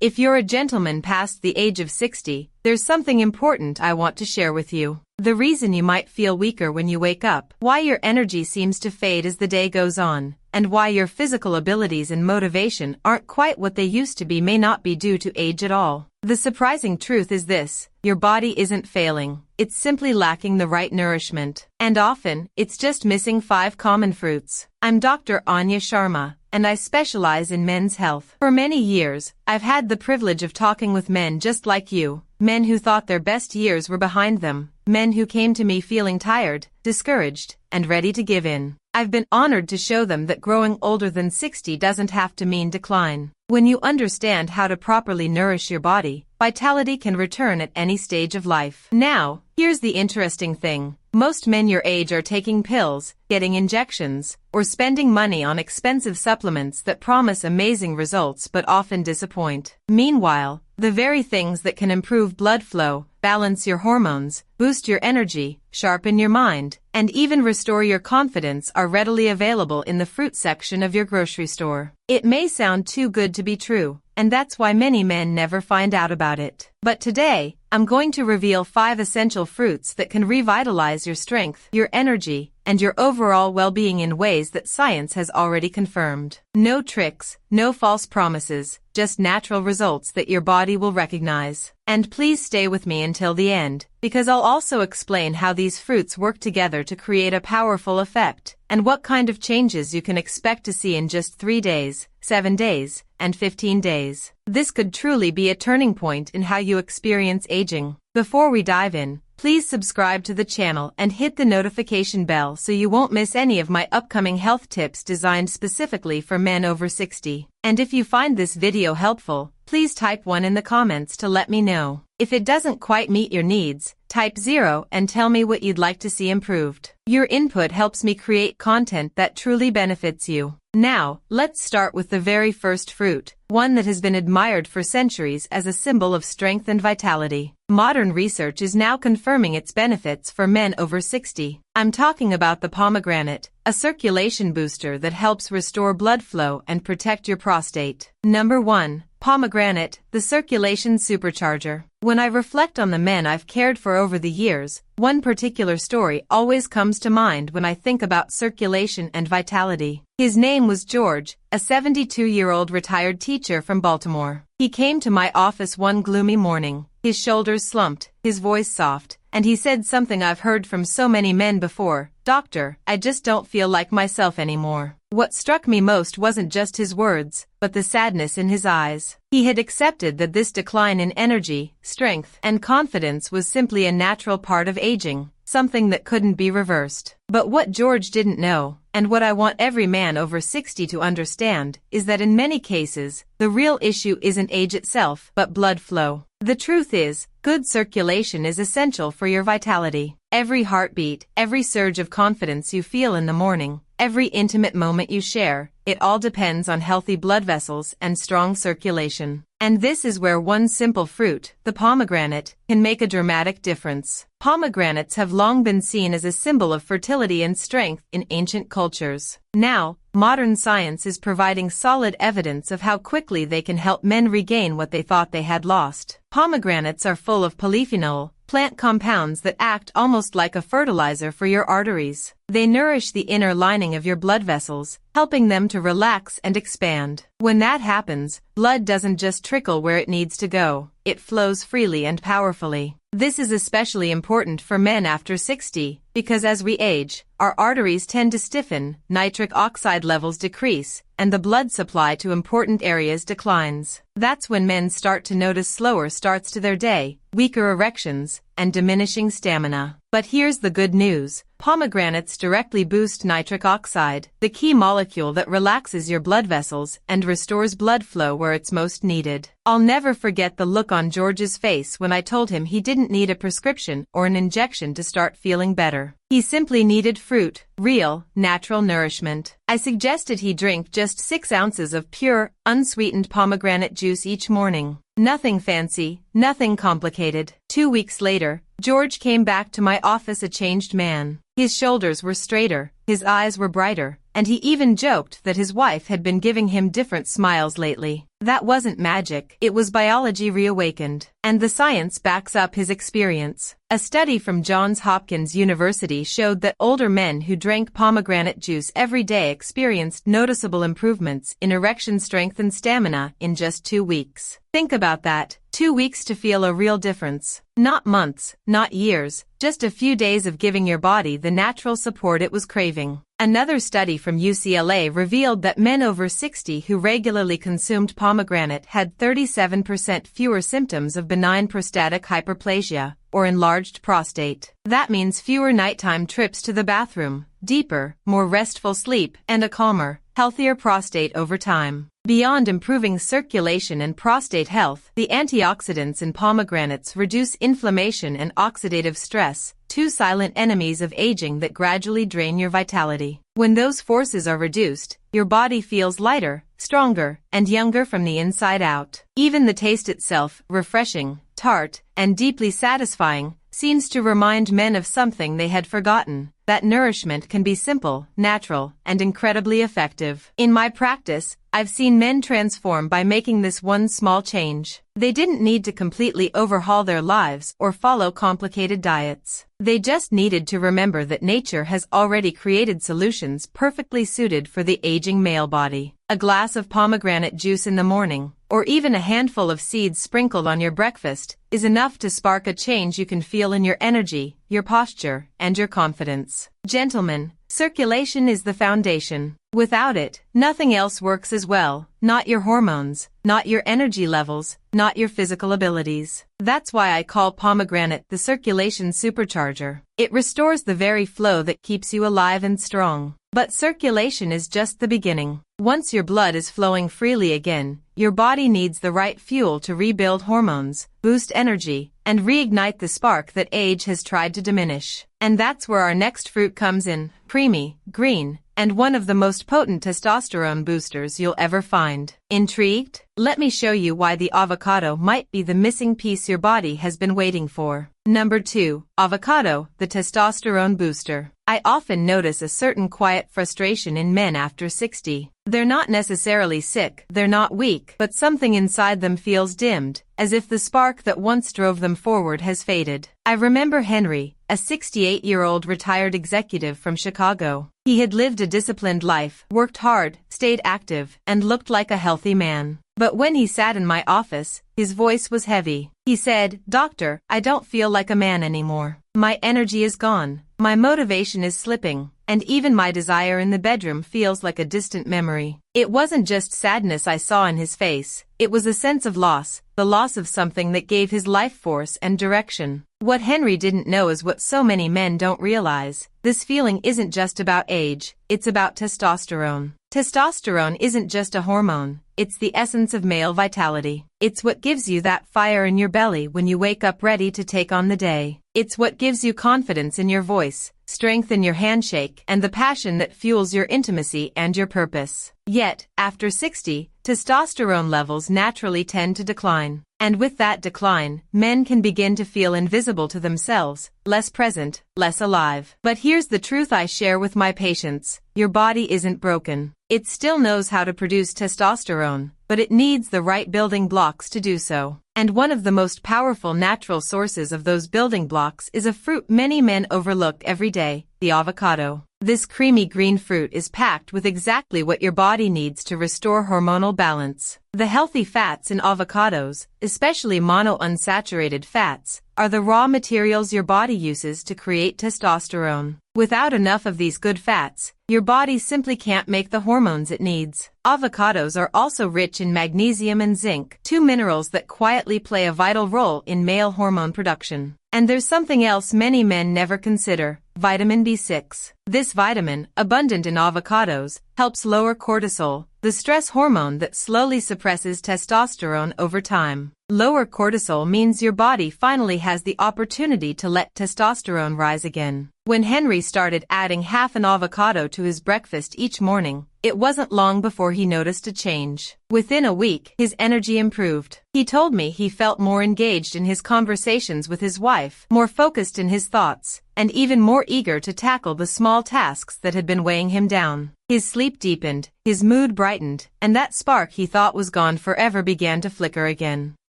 If you're a gentleman past the age of 60, there's something important I want to share with you. The reason you might feel weaker when you wake up, why your energy seems to fade as the day goes on, and why your physical abilities and motivation aren't quite what they used to be may not be due to age at all. The surprising truth is this: your body isn't failing, it's simply lacking the right nourishment. And often, it's just missing 5 common fruits. I'm Dr. Anya Sharma, and I specialize in men's health. For many years, I've had the privilege of talking with men just like you, men who thought their best years were behind them, men who came to me feeling tired, discouraged, and ready to give in. I've been honored to show them that growing older than 60 doesn't have to mean decline. When you understand how to properly nourish your body, vitality can return at any stage of life. Now, here's the interesting thing. Most men your age are taking pills, getting injections, or spending money on expensive supplements that promise amazing results but often disappoint. Meanwhile, the very things that can improve blood flow, balance your hormones, boost your energy, sharpen your mind, and even restore your confidence are readily available in the fruit section of your grocery store. It may sound too good to be true, and that's why many men never find out about it. But today, I'm going to reveal 5 essential fruits that can revitalize your strength, your energy, and your overall well-being in ways that science has already confirmed. No tricks, no false promises, just natural results that your body will recognize. And please stay with me until the end, because I'll also explain how these fruits work together to create a powerful effect, and what kind of changes you can expect to see in just 3 days, 7 days, and 15 days. This could truly be a turning point in how you experience aging. Before we dive in, please subscribe to the channel and hit the notification bell so you won't miss any of my upcoming health tips designed specifically for men over 60. And if you find this video helpful, please type 1 in the comments to let me know. If it doesn't quite meet your needs, type 0 and tell me what you'd like to see improved. Your input helps me create content that truly benefits you. Now, let's start with the very first fruit, one that has been admired for centuries as a symbol of strength and vitality. Modern research is now confirming its benefits for men over 60. I'm talking about the pomegranate, a circulation booster that helps restore blood flow and protect your prostate. Number 1. Pomegranate, the circulation supercharger. When I reflect on the men I've cared for over the years, one particular story always comes to mind when I think about circulation and vitality. His name was George, a 72-year-old retired teacher from Baltimore. He came to my office one gloomy morning, his shoulders slumped, his voice soft, and he said something I've heard from so many men before: "Doctor, I just don't feel like myself anymore." What struck me most wasn't just his words, but the sadness in his eyes. He had accepted that this decline in energy, strength, and confidence was simply a natural part of aging, something that couldn't be reversed. But what George didn't know, and what I want every man over 60 to understand, is that in many cases, the real issue isn't age itself, but blood flow. The truth is, good circulation is essential for your vitality. Every heartbeat, every surge of confidence you feel in the morning, every intimate moment you share, it all depends on healthy blood vessels and strong circulation. And this is where one simple fruit, the pomegranate, can make a dramatic difference. Pomegranates have long been seen as a symbol of fertility and strength in ancient cultures. Now, modern science is providing solid evidence of how quickly they can help men regain what they thought they had lost. Pomegranates are full of polyphenol, plant compounds that act almost like a fertilizer for your arteries. They nourish the inner lining of your blood vessels, helping them to relax and expand. When that happens, blood doesn't just trickle where it needs to go, it flows freely and powerfully. This is especially important for men after 60, because as we age, our arteries tend to stiffen, nitric oxide levels decrease, and the blood supply to important areas declines. That's when men start to notice slower starts to their day, weaker erections, and diminishing stamina. But here's the good news. Pomegranates directly boost nitric oxide, the key molecule that relaxes your blood vessels and restores blood flow where it's most needed. I'll never forget the look on George's face when I told him he didn't need a prescription or an injection to start feeling better. He simply needed fruit, real, natural nourishment. I suggested he drink just 6 ounces of pure, unsweetened pomegranate juice each morning. Nothing fancy, nothing complicated. 2 weeks later, George came back to my office a changed man. His shoulders were straighter, his eyes were brighter, and he even joked that his wife had been giving him different smiles lately. That wasn't magic, it was biology reawakened. And the science backs up his experience. A study from Johns Hopkins University showed that older men who drank pomegranate juice every day experienced noticeable improvements in erection strength and stamina in just 2 weeks. Think about that. 2 weeks to feel a real difference. Not months, not years, just a few days of giving your body the natural support it was craving. Another study from UCLA revealed that men over 60 who regularly consumed pomegranate had 37% fewer symptoms of benign prostatic hyperplasia, or enlarged prostate. That means fewer nighttime trips to the bathroom, deeper, more restful sleep, and a calmer, healthier prostate over time. Beyond improving circulation and prostate health, the antioxidants in pomegranates reduce inflammation and oxidative stress, two silent enemies of aging that gradually drain your vitality. When those forces are reduced, your body feels lighter, stronger, and younger from the inside out. Even the taste itself, refreshing, tart, and deeply satisfying, seems to remind men of something they had forgotten, that nourishment can be simple, natural, and incredibly effective. In my practice, I've seen men transform by making this one small change. They didn't need to completely overhaul their lives or follow complicated diets. They just needed to remember that nature has already created solutions perfectly suited for the aging male body. A glass of pomegranate juice in the morning, or even a handful of seeds sprinkled on your breakfast, is enough to spark a change you can feel in your energy, your posture, and your confidence. Gentlemen, circulation is the foundation. Without it, nothing else works as well, not your hormones, not your energy levels, not your physical abilities. That's why I call pomegranate the circulation supercharger. It restores the very flow that keeps you alive and strong. But circulation is just the beginning. Once your blood is flowing freely again, your body needs the right fuel to rebuild hormones, boost energy, and reignite the spark that age has tried to diminish. And that's where our next fruit comes in, creamy, green, and one of the most potent testosterone boosters you'll ever find. Intrigued? Let me show you why the avocado might be the missing piece your body has been waiting for. Number 2. Avocado, the testosterone booster. I often notice a certain quiet frustration in men after 60. They're not necessarily sick, they're not weak, but something inside them feels dimmed, as if the spark that once drove them forward has faded. I remember Henry, a 68-year-old retired executive from Chicago. He had lived a disciplined life, worked hard, stayed active, and looked like a healthy man. But when he sat in my office, his voice was heavy. He said, "Doctor, I don't feel like a man anymore. My energy is gone, my motivation is slipping, and even my desire in the bedroom feels like a distant memory." It wasn't just sadness I saw in his face, it was a sense of loss, the loss of something that gave his life force and direction. What Henry didn't know is what so many men don't realize. This feeling isn't just about age, it's about testosterone. Testosterone isn't just a hormone, it's the essence of male vitality. It's what gives you that fire in your belly when you wake up ready to take on the day. It's what gives you confidence in your voice, strength in your handshake, and the passion that fuels your intimacy and your purpose. Yet, after 60, testosterone levels naturally tend to decline. And with that decline, men can begin to feel invisible to themselves, less present, less alive. But here's the truth I share with my patients. Your body isn't broken. It still knows how to produce testosterone, but it needs the right building blocks to do so. And one of the most powerful natural sources of those building blocks is a fruit many men overlook every day, the avocado. This creamy green fruit is packed with exactly what your body needs to restore hormonal balance. The healthy fats in avocados, especially monounsaturated fats, are the raw materials your body uses to create testosterone. Without enough of these good fats, your body simply can't make the hormones it needs. Avocados are also rich in magnesium and zinc, two minerals that quietly play a vital role in male hormone production. And there's something else many men never consider, vitamin B6. This vitamin, abundant in avocados, helps lower cortisol, the stress hormone that slowly suppresses testosterone over time. Lower cortisol means your body finally has the opportunity to let testosterone rise again. When Henry started adding half an avocado to his breakfast each morning, it wasn't long before he noticed a change. Within a week, his energy improved. He told me he felt more engaged in his conversations with his wife, more focused in his thoughts, and even more eager to tackle the small tasks that had been weighing him down. His sleep deepened, his mood brightened, and that spark he thought was gone forever began to flicker again.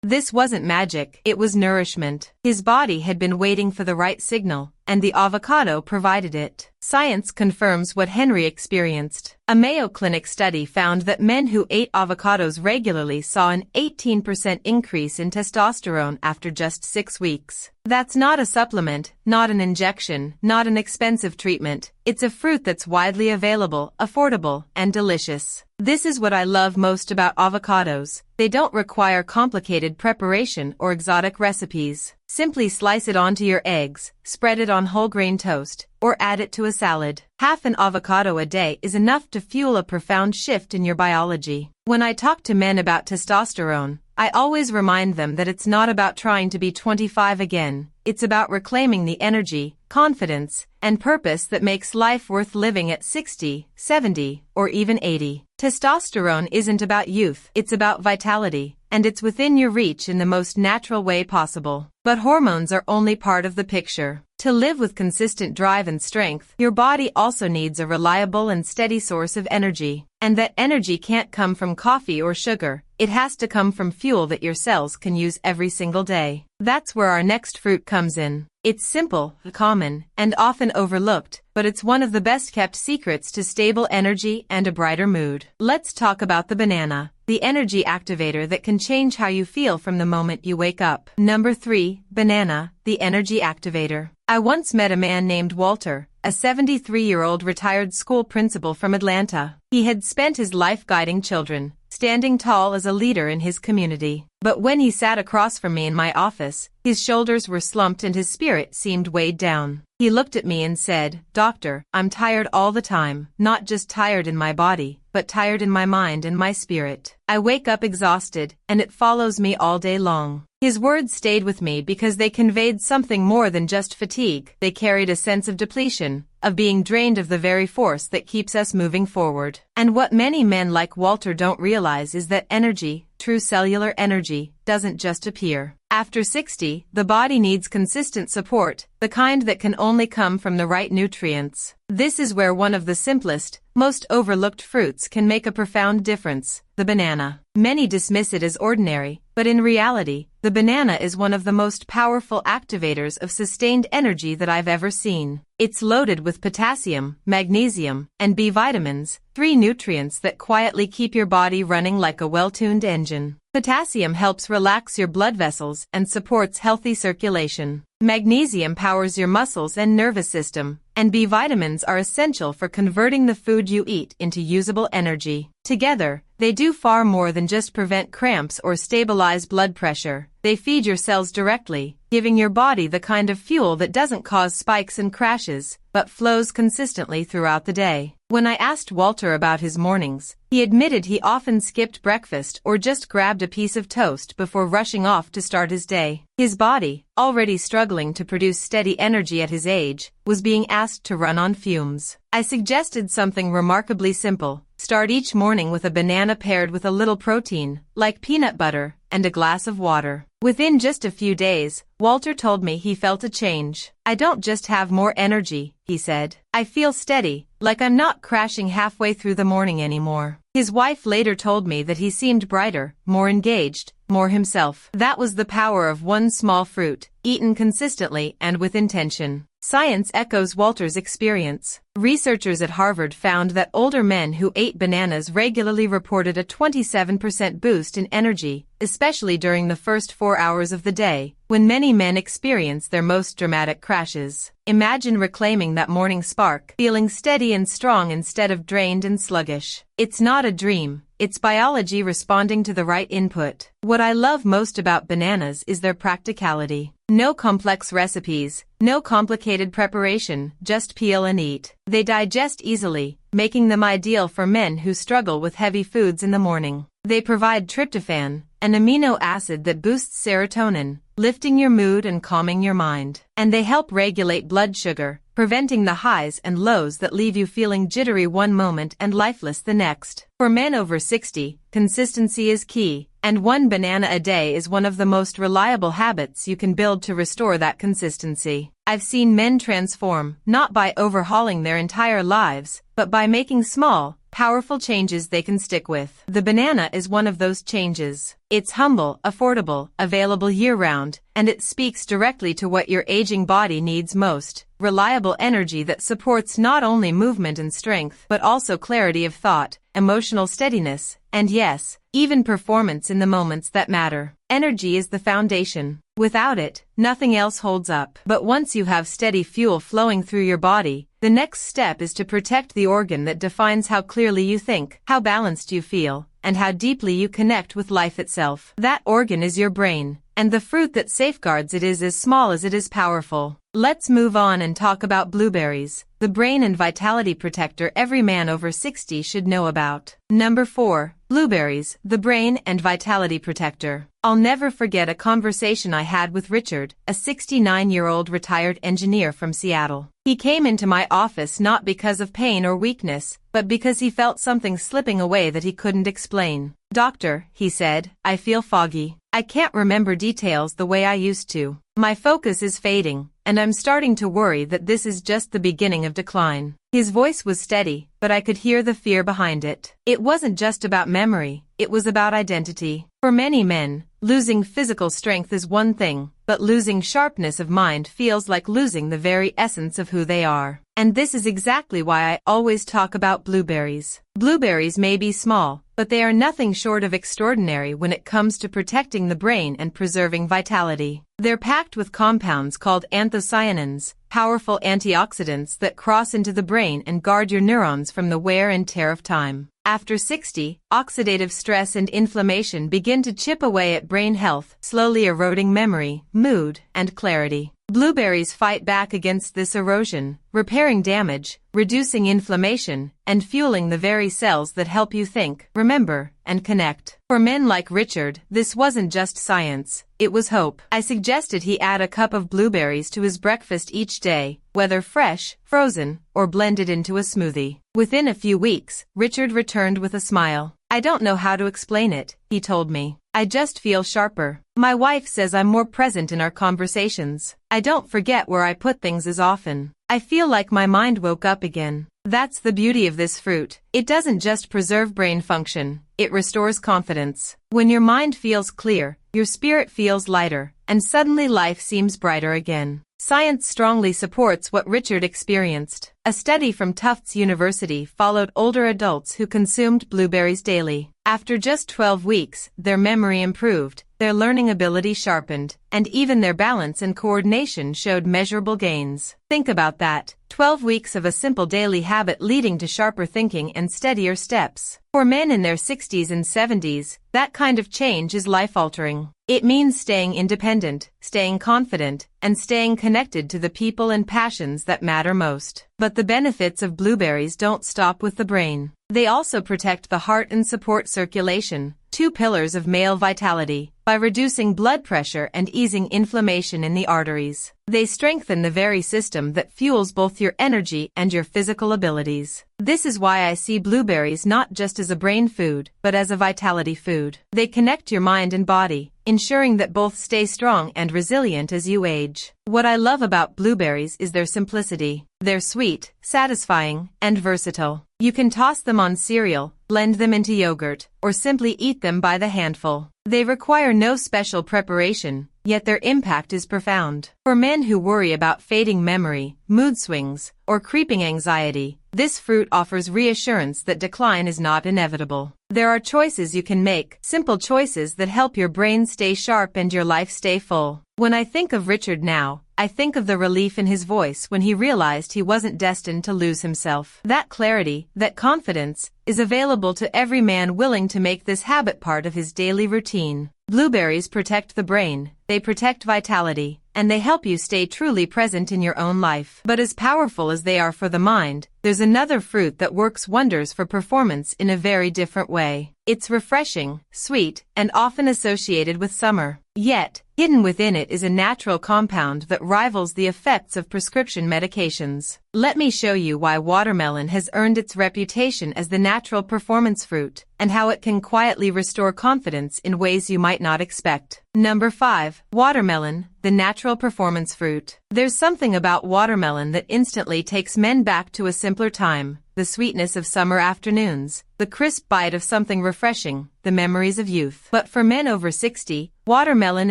This wasn't magic, it was nourishment. His body had been waiting for the right signal, and the avocado provided it. Science confirms what Henry experienced. A Mayo Clinic study found that men who ate avocados regularly saw an 18% increase in testosterone after just 6 weeks. That's not a supplement, not an injection, not an expensive treatment. It's a fruit that's widely available, affordable, and delicious. This is what I love most about avocados. They don't require complicated preparation or exotic recipes. Simply slice it onto your eggs, spread it on whole grain toast, or add it to a salad. Half an avocado a day is enough to fuel a profound shift in your biology. When I talk to men about testosterone, I always remind them that it's not about trying to be 25 again. It's about reclaiming the energy, confidence, and purpose that makes life worth living at 60, 70, or even 80. Testosterone isn't about youth, it's about vitality, and it's within your reach in the most natural way possible. But hormones are only part of the picture. To live with consistent drive and strength, your body also needs a reliable and steady source of energy. And that energy can't come from coffee or sugar. It has to come from fuel that your cells can use every single day. That's where our next fruit comes in. It's simple, common, and often overlooked, but it's one of the best kept secrets to stable energy and a brighter mood. Let's talk about the banana, the energy activator that can change how you feel from the moment you wake up. Number 3, banana, the energy activator. I once met a man named Walter, a 73-year-old retired school principal from Atlanta. He had spent his life guiding children, standing tall as a leader in his community. But when he sat across from me in my office, his shoulders were slumped and his spirit seemed weighed down. He looked at me and said, "Doctor, I'm tired all the time, not just tired in my body, but tired in my mind and my spirit. I wake up exhausted, and it follows me all day long." His words stayed with me because they conveyed something more than just fatigue. They carried a sense of depletion, of being drained of the very force that keeps us moving forward. And what many men like Walter don't realize is that energy, true cellular energy, doesn't just appear. After 60, the body needs consistent support, the kind that can only come from the right nutrients. This is where one of the simplest, most overlooked fruits can make a profound difference, the banana. Many dismiss it as ordinary, but in reality, the banana is one of the most powerful activators of sustained energy that I've ever seen. It's loaded with potassium, magnesium, and B vitamins, 3 nutrients that quietly keep your body running like a well-tuned engine. Potassium helps relax your blood vessels and supports healthy circulation. Magnesium powers your muscles and nervous system, and B vitamins are essential for converting the food you eat into usable energy. Together, they do far more than just prevent cramps or stabilize blood pressure. They feed your cells directly, giving your body the kind of fuel that doesn't cause spikes and crashes, but flows consistently throughout the day. When I asked Walter about his mornings, he admitted he often skipped breakfast or just grabbed a piece of toast before rushing off to start his day. His body, already struggling to produce steady energy at his age, was being asked to run on fumes. I suggested something remarkably simple. Start each morning with a banana paired with a little protein, like peanut butter, and a glass of water. Within just a few days, Walter told me he felt a change. "I don't just have more energy," he said. "I feel steady, like I'm not crashing halfway through the morning anymore." His wife later told me that he seemed brighter, more engaged, more himself. That was the power of one small fruit, eaten consistently and with intention. Science echoes Walter's experience. Researchers at Harvard found that older men who ate bananas regularly reported a 27% boost in energy, especially during the first 4 hours of the day, when many men experience their most dramatic crashes. Imagine reclaiming that morning spark, feeling steady and strong instead of drained and sluggish. It's not a dream. It's biology responding to the right input. What I love most about bananas is their practicality. No complex recipes, no complicated preparation, just peel and eat. They digest easily, making them ideal for men who struggle with heavy foods in the morning. They provide tryptophan, an amino acid that boosts serotonin, lifting your mood and calming your mind. And they help regulate blood sugar, preventing the highs and lows that leave you feeling jittery one moment and lifeless the next. For men over 60, consistency is key, and one banana a day is one of the most reliable habits you can build to restore that consistency. I've seen men transform, not by overhauling their entire lives, but by making small, powerful changes they can stick with. The banana is one of those changes. It's humble, affordable, available year-round, and it speaks directly to what your aging body needs most: reliable energy that supports not only movement and strength, but also clarity of thought, emotional steadiness, and yes, even performance in the moments that matter. Energy is the foundation. Without it, nothing else holds up. But once you have steady fuel flowing through your body, the next step is to protect the organ that defines how clearly you think, how balanced you feel, and how deeply you connect with life itself. That organ is your brain, and the fruit that safeguards it is as small as it is powerful. Let's move on and talk about blueberries, the brain and vitality protector every man over 60 should know about. Number 4. Blueberries, the brain and vitality protector. I'll never forget a conversation I had with Richard, a 69-year-old retired engineer from Seattle. He came into my office not because of pain or weakness, but because he felt something slipping away that he couldn't explain. "Doctor," he said, "I feel foggy. I can't remember details the way I used to. My focus is fading, and I'm starting to worry that this is just the beginning of decline." His voice was steady, but I could hear the fear behind it. It wasn't just about memory, it was about identity. For many men, losing physical strength is one thing, but losing sharpness of mind feels like losing the very essence of who they are. And this is exactly why I always talk about blueberries. Blueberries may be small, but they are nothing short of extraordinary when it comes to protecting the brain and preserving vitality. They're packed with compounds called anthocyanins, powerful antioxidants that cross into the brain and guard your neurons from the wear and tear of time. After 60, oxidative stress and inflammation begin to chip away at brain health, slowly eroding memory, mood, and clarity. Blueberries fight back against this erosion, repairing damage, reducing inflammation, and fueling the very cells that help you think, remember, and connect. For men like Richard, this wasn't just science, it was hope. I suggested he add a cup of blueberries to his breakfast each day, whether fresh, frozen, or blended into a smoothie. Within a few weeks, Richard returned with a smile. "I don't know how to explain it," he told me. "I just feel sharper. My wife says I'm more present in our conversations. I don't forget where I put things as often. I feel like my mind woke up again." That's the beauty of this fruit. It doesn't just preserve brain function, it restores confidence. When your mind feels clear, your spirit feels lighter, and suddenly life seems brighter again. Science strongly supports what Richard experienced. A study from Tufts University followed older adults who consumed blueberries daily. After just 12 weeks, their memory improved, their learning ability sharpened, and even their balance and coordination showed measurable gains. Think about that. 12 weeks of a simple daily habit leading to sharper thinking and steadier steps. For men in their 60s and 70s, that kind of change is life-altering. It means staying independent, staying confident, and staying connected to the people and passions that matter most. But the benefits of blueberries don't stop with the brain. They also protect the heart and support circulation, two pillars of male vitality, by reducing blood pressure and easing inflammation in the arteries. They strengthen the very system that fuels both your energy and your physical abilities. This is why I see blueberries not just as a brain food, but as a vitality food. They connect your mind and body, ensuring that both stay strong and resilient as you age. What I love about blueberries is their simplicity. They're sweet, satisfying, and versatile. You can toss them on cereal, blend them into yogurt, or simply eat them by the handful. They require no special preparation, yet their impact is profound. For men who worry about fading memory, mood swings, or creeping anxiety, this fruit offers reassurance that decline is not inevitable. There are choices you can make, simple choices that help your brain stay sharp and your life stay full. When I think of Richard now, I think of the relief in his voice when he realized he wasn't destined to lose himself. That clarity, that confidence, is available to every man willing to make this habit part of his daily routine. Blueberries protect the brain, they protect vitality, and they help you stay truly present in your own life. But as powerful as they are for the mind, there's another fruit that works wonders for performance in a very different way. It's refreshing, sweet, and often associated with summer. Yet, hidden within it is a natural compound that rivals the effects of prescription medications. Let me show you why watermelon has earned its reputation as the natural performance fruit, and how it can quietly restore confidence in ways you might not expect. Number 5. Watermelon, the natural performance fruit. There's something about watermelon that instantly takes men back to a simpler time. The sweetness of summer afternoons, the crisp bite of something refreshing, the memories of youth. But for men over 60, watermelon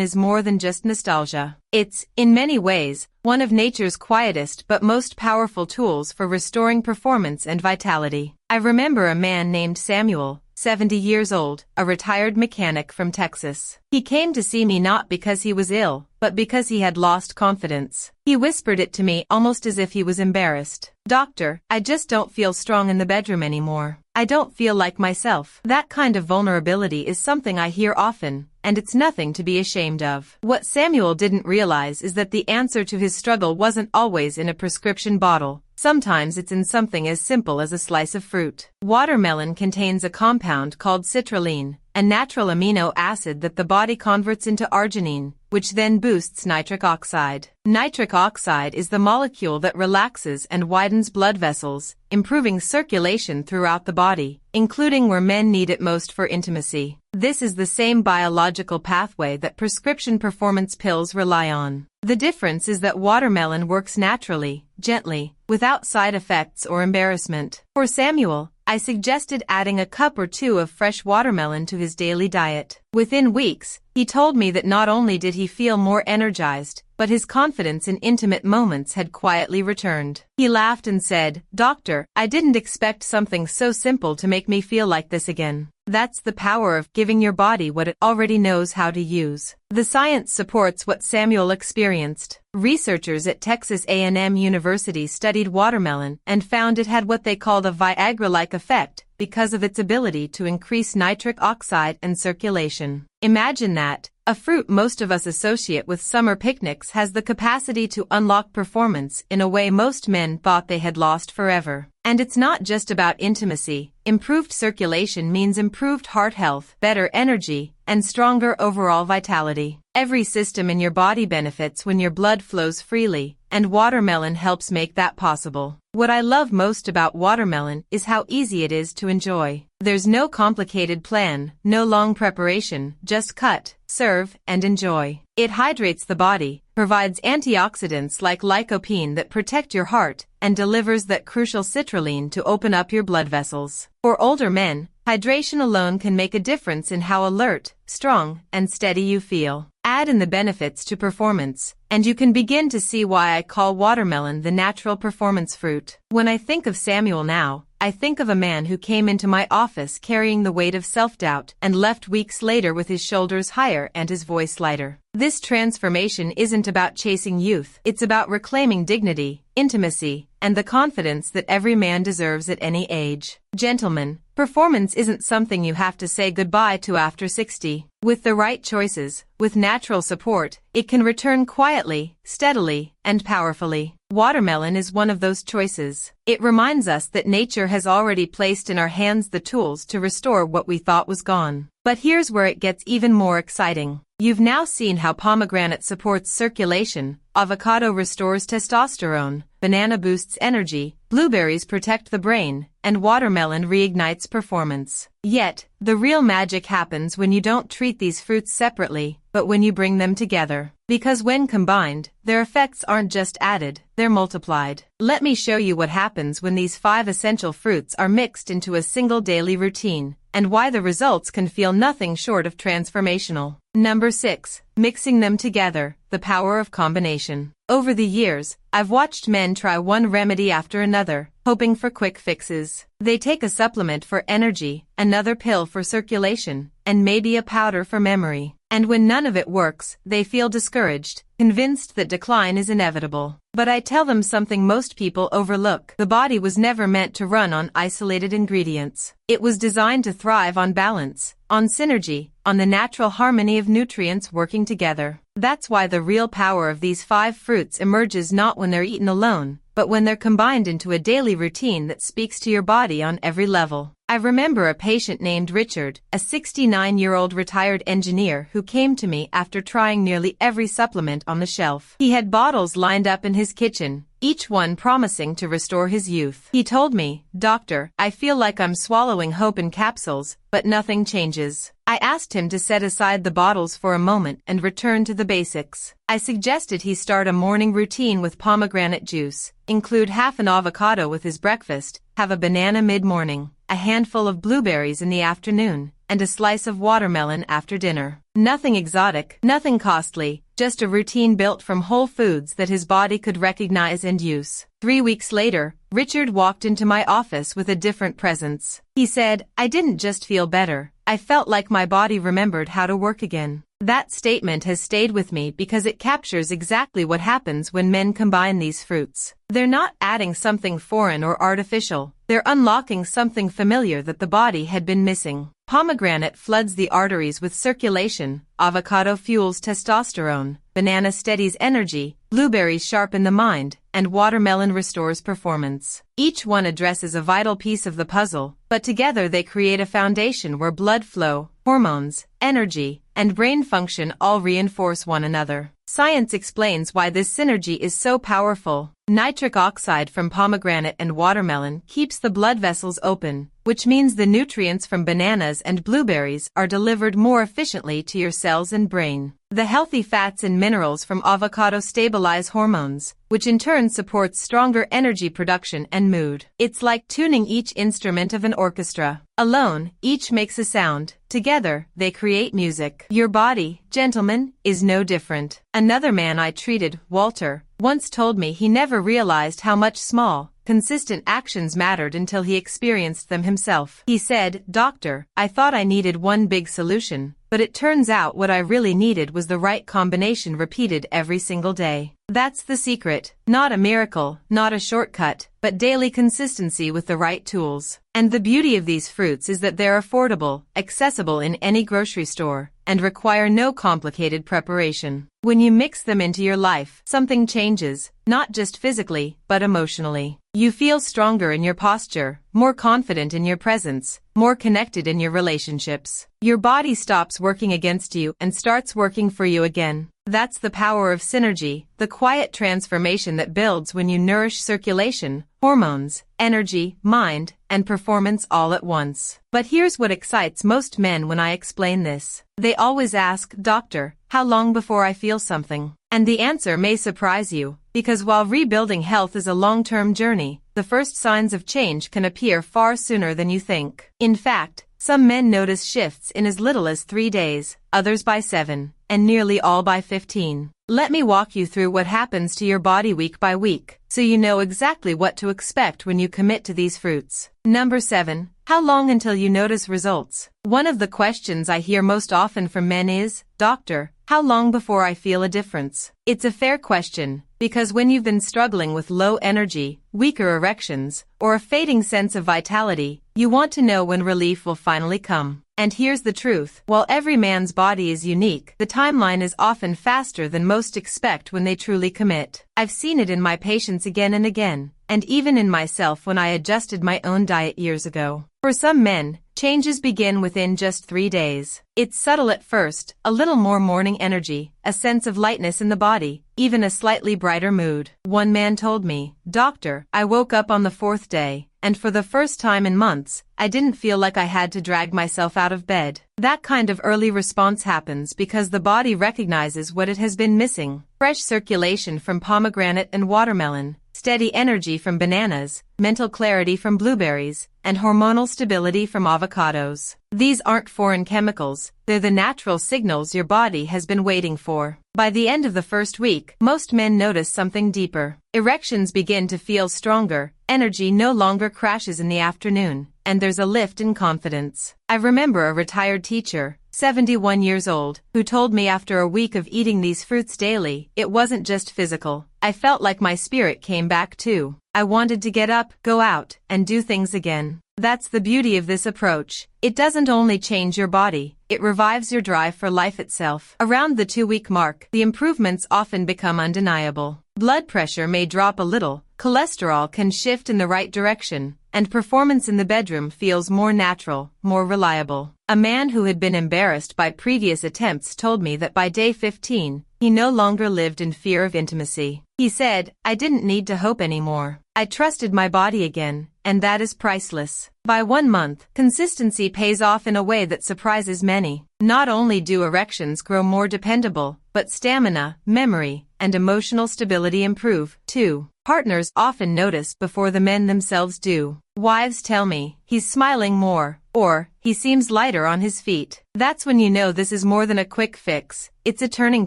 is more than just nostalgia. It's, in many ways, one of nature's quietest but most powerful tools for restoring performance and vitality. I remember a man named Samuel, 70 years old, a retired mechanic from Texas. He came to see me not because he was ill, but because he had lost confidence. He whispered it to me almost as if he was embarrassed. "Doctor, I just don't feel strong in the bedroom anymore. I don't feel like myself." That kind of vulnerability is something I hear often, and it's nothing to be ashamed of. What Samuel didn't realize is that the answer to his struggle wasn't always in a prescription bottle. Sometimes it's in something as simple as a slice of fruit. Watermelon contains a compound called citrulline, a natural amino acid that the body converts into arginine, which then boosts nitric oxide. Nitric oxide is the molecule that relaxes and widens blood vessels, improving circulation throughout the body, including where men need it most for intimacy. This is the same biological pathway that prescription performance pills rely on. The difference is that watermelon works naturally, gently, without side effects or embarrassment. For Samuel, I suggested adding a cup or two of fresh watermelon to his daily diet. Within weeks, he told me that not only did he feel more energized, but his confidence in intimate moments had quietly returned. He laughed and said, "Doctor, I didn't expect something so simple to make me feel like this again." That's the power of giving your body what it already knows how to use. The science supports what Samuel experienced. Researchers at Texas A&M University studied watermelon and found it had what they called a Viagra-like effect because of its ability to increase nitric oxide and circulation. Imagine that. A fruit most of us associate with summer picnics has the capacity to unlock performance in a way most men thought they had lost forever. And it's not just about intimacy. Improved circulation means improved heart health, better energy, and stronger overall vitality. Every system in your body benefits when your blood flows freely, and watermelon helps make that possible. What I love most about watermelon is how easy it is to enjoy. There's no complicated plan, no long preparation, just cut, serve, and enjoy. It hydrates the body, provides antioxidants like lycopene that protect your heart, and delivers that crucial citrulline to open up your blood vessels. For older men, hydration alone can make a difference in how alert, strong, and steady you feel. Add in the benefits to performance, and you can begin to see why I call watermelon the natural performance fruit. When I think of Samuel now, I think of a man who came into my office carrying the weight of self-doubt and left weeks later with his shoulders higher and his voice lighter. This transformation isn't about chasing youth, it's about reclaiming dignity, intimacy, and the confidence that every man deserves at any age. Gentlemen, performance isn't something you have to say goodbye to after 60. With the right choices, with natural support, it can return quietly, steadily, and powerfully. Watermelon is one of those choices. It reminds us that nature has already placed in our hands the tools to restore what we thought was gone. But here's where it gets even more exciting. You've now seen how pomegranate supports circulation, avocado restores testosterone, banana boosts energy, blueberries protect the brain, and watermelon reignites performance. Yet, the real magic happens when you don't treat these fruits separately, but when you bring them together. Because when combined, their effects aren't just added, they're multiplied. Let me show you what happens when these 5 essential fruits are mixed into a single daily routine, and why the results can feel nothing short of transformational. Number 6. Mixing them together, the power of combination. Over the years, I've watched men try one remedy after another, hoping for quick fixes. They take a supplement for energy, another pill for circulation, and maybe a powder for memory. And when none of it works, they feel discouraged, convinced that decline is inevitable. But I tell them something most people overlook. The body was never meant to run on isolated ingredients. It was designed to thrive on balance, on synergy, on the natural harmony of nutrients working together. That's why the real power of these 5 fruits emerges not when they're eaten alone, but when they're combined into a daily routine that speaks to your body on every level. I remember a patient named Richard, a 69-year-old retired engineer who came to me after trying nearly every supplement on the shelf. He had bottles lined up in his kitchen, each one promising to restore his youth. He told me, "Doctor, I feel like I'm swallowing hope in capsules, but nothing changes." I asked him to set aside the bottles for a moment and return to the basics. I suggested he start a morning routine with pomegranate juice, include half an avocado with his breakfast, have a banana mid-morning, a handful of blueberries in the afternoon, and a slice of watermelon after dinner. Nothing exotic, nothing costly, just a routine built from whole foods that his body could recognize and use. 3 weeks later, Richard walked into my office with a different presence. He said, "I didn't just feel better, I felt like my body remembered how to work again." That statement has stayed with me because it captures exactly what happens when men combine these fruits. They're not adding something foreign or artificial, they're unlocking something familiar that the body had been missing. Pomegranate floods the arteries with circulation, avocado fuels testosterone, banana steadies energy, blueberries sharpen the mind, and watermelon restores performance. Each one addresses a vital piece of the puzzle, but together they create a foundation where blood flow, hormones, energy, and brain function all reinforce one another. Science explains why this synergy is so powerful. Nitric oxide from pomegranate and watermelon keeps the blood vessels open, which means the nutrients from bananas and blueberries are delivered more efficiently to your cells and brain. The healthy fats and minerals from avocado stabilize hormones, which in turn supports stronger energy production and mood. It's like tuning each instrument of an orchestra. Alone, each makes a sound. Together, they create music. Your body, gentlemen, is no different. Another man I treated, Walter, once told me he never realized how much small, consistent actions mattered until he experienced them himself. He said, "Doctor, I thought I needed one big solution, but it turns out what I really needed was the right combination repeated every single day." That's the secret. Not a miracle, not a shortcut, but daily consistency with the right tools. And the beauty of these fruits is that they're affordable, accessible in any grocery store, and require no complicated preparation. When you mix them into your life, something changes, not just physically, but emotionally. You feel stronger in your posture, more confident in your presence, more connected in your relationships. Your body stops working against you and starts working for you again. That's the power of synergy, the quiet transformation that builds when you nourish circulation, hormones, energy, mind, and performance all at once. But here's what excites most men when I explain this. They always ask, "Doctor, how long before I feel something?" And the answer may surprise you, because while rebuilding health is a long-term journey, the first signs of change can appear far sooner than you think. In fact, some men notice shifts in as little as 3 days, others by 7, and nearly all by 15. Let me walk you through what happens to your body week by week, so you know exactly what to expect when you commit to these fruits. Number 7. How long until you notice results? One of the questions I hear most often from men is, "Doctor, how long before I feel a difference?" It's a fair question, because when you've been struggling with low energy, weaker erections, or a fading sense of vitality, you want to know when relief will finally come. And here's the truth. While every man's body is unique, the timeline is often faster than most expect when they truly commit. I've seen it in my patients again and again, and even in myself when I adjusted my own diet years ago. For some men, changes begin within just 3 days. It's subtle at first, a little more morning energy, a sense of lightness in the body, even a slightly brighter mood. One man told me, "Doctor, I woke up on the 4th day, and for the first time in months, I didn't feel like I had to drag myself out of bed." That kind of early response happens because the body recognizes what it has been missing. Fresh circulation from pomegranate and watermelon, steady energy from bananas, mental clarity from blueberries, and hormonal stability from avocados. These aren't foreign chemicals, they're the natural signals your body has been waiting for. By the end of the first week, most men notice something deeper. Erections begin to feel stronger, energy no longer crashes in the afternoon, and there's a lift in confidence. I remember a retired teacher, 71 years old, who told me after a week of eating these fruits daily, it wasn't just physical. I felt like my spirit came back too. I wanted to get up, go out, and do things again. That's the beauty of this approach. It doesn't only change your body, it revives your drive for life itself. Around the 2-week mark, the improvements often become undeniable. Blood pressure may drop a little, cholesterol can shift in the right direction, and performance in the bedroom feels more natural, more reliable. A man who had been embarrassed by previous attempts told me that by day 15, he no longer lived in fear of intimacy. He said, "I didn't need to hope anymore. I trusted my body again, and that is priceless." By 1 month, consistency pays off in a way that surprises many. Not only do erections grow more dependable, but stamina, memory, and emotional stability improve, too. Partners often notice before the men themselves do. Wives tell me, "He's smiling more," or, "He seems lighter on his feet." That's when you know this is more than a quick fix. It's a turning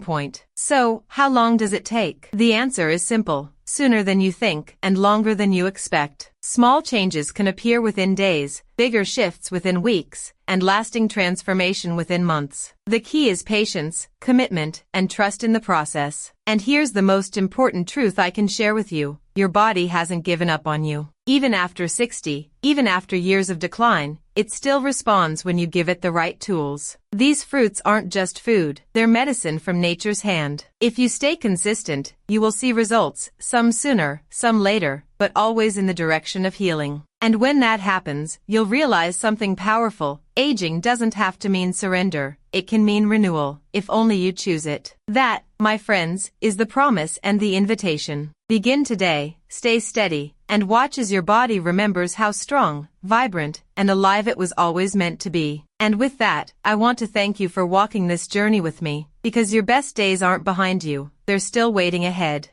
point. So, how long does it take? The answer is simple. Sooner than you think, and longer than you expect. Small changes can appear within days, bigger shifts within weeks, and lasting transformation within months. The key is patience, commitment, and trust in the process. And here's the most important truth I can share with you. Your body hasn't given up on you. Even after 60, even after years of decline, it still responds when you give it the right tools. These fruits aren't just food, they're medicine from nature's hand. If you stay consistent, you will see results, some sooner, some later, but always in the direction of healing. And when that happens, you'll realize something powerful. Aging doesn't have to mean surrender. It can mean renewal, if only you choose it. That, my friends, is the promise and the invitation. Begin today, stay steady, and watch as your body remembers how strong, vibrant, and alive it was always meant to be. And with that, I want to thank you for walking this journey with me, because your best days aren't behind you, they're still waiting ahead.